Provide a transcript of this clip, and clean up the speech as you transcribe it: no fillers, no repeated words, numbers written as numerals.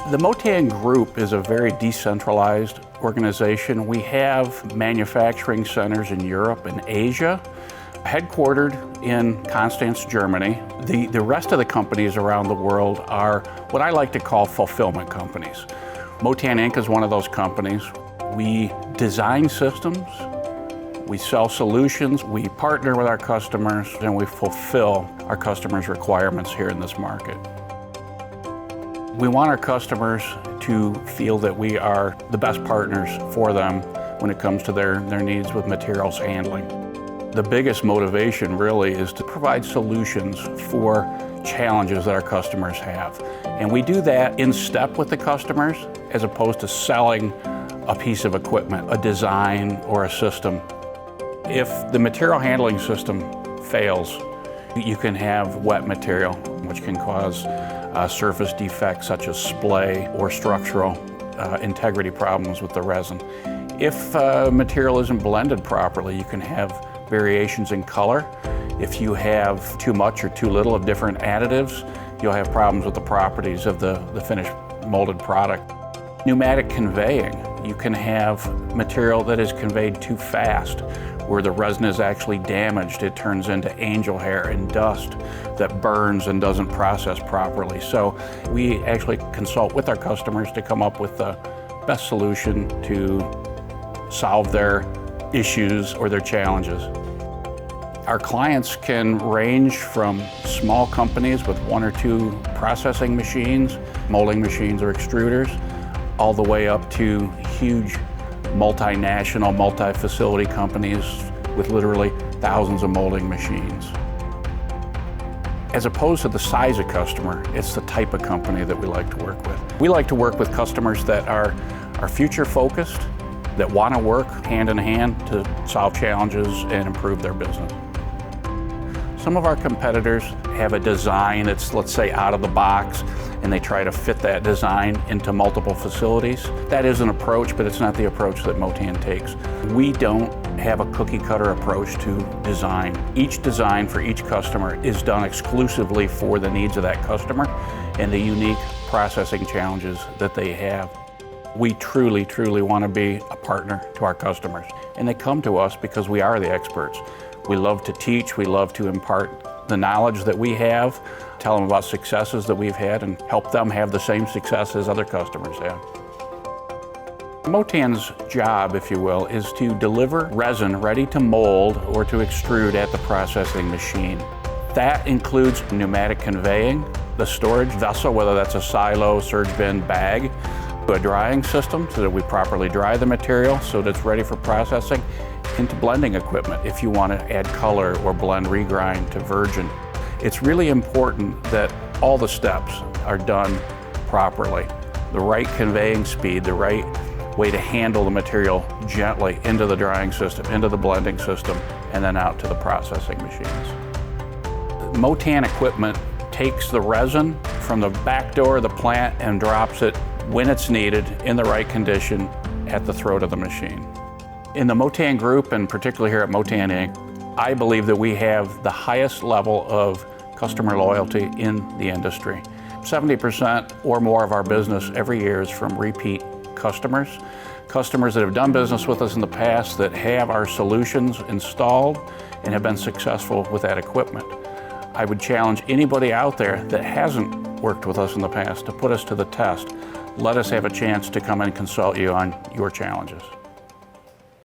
The Motan Group is a very decentralized organization. We have manufacturing centers in Europe and Asia, headquartered in Constance, Germany. The rest of the companies around the world are what I like to call fulfillment companies. Motan Inc. is one of those companies. We design systems, we sell solutions, we partner with our customers, and we fulfill our customers' requirements here in this market. We want our customers to feel that we are the best partners for them when it comes to their needs with materials handling. The biggest motivation really is to provide solutions for challenges that our customers have. And we do that in step with the customers as opposed to selling a piece of equipment, a design, or a system. If the material handling system fails, you can have wet material, which can cause surface defects such as splay or structural integrity problems with the resin. If material isn't blended properly, you can have variations in color. If you have too much or too little of different additives, you'll have problems with the properties of the finished molded product. Pneumatic conveying, you can have material that is conveyed too fast, where the resin is actually damaged. It turns into angel hair and dust that burns and doesn't process properly. So we actually consult with our customers to come up with the best solution to solve their issues or their challenges. Our clients can range from small companies with 1 or 2 processing machines, molding machines or extruders, all the way up to huge multinational, multi-facility companies with literally thousands of molding machines. As opposed to the size of customer, it's the type of company that we like to work with. We like to work with customers that are future focused, that want to work hand in hand to solve challenges and improve their business. Some of our competitors have a design that's, let's say, out of the box, and they try to fit that design into multiple facilities. That is an approach, but it's not the approach that Motan takes. We don't have a cookie-cutter approach to design. Each design for each customer is done exclusively for the needs of that customer and the unique processing challenges that they have. We truly, truly want to be a partner to our customers, and they come to us because we are the experts. We love to teach, we love to impart the knowledge that we have, tell them about successes that we've had, and help them have the same success as other customers have. Motan's job, if you will, is to deliver resin ready to mold or to extrude at the processing machine. That includes pneumatic conveying, the storage vessel, whether that's a silo, surge bin, bag, a drying system so that we properly dry the material so that it's ready for processing, into blending equipment if you want to add color or blend regrind to virgin. It's really important that all the steps are done properly. The right conveying speed, the right way to handle the material gently into the drying system, into the blending system, and then out to the processing machines. Motan equipment takes the resin from the back door of the plant and drops it when it's needed in the right condition at the throat of the machine. In the Motan Group, and particularly here at Motan Inc., I believe that we have the highest level of customer loyalty in the industry. 70% or more of our business every year is from repeat customers. Customers that have done business with us in the past that have our solutions installed and have been successful with that equipment. I would challenge anybody out there that hasn't worked with us in the past to put us to the test. Let us have a chance to come and consult you on your challenges.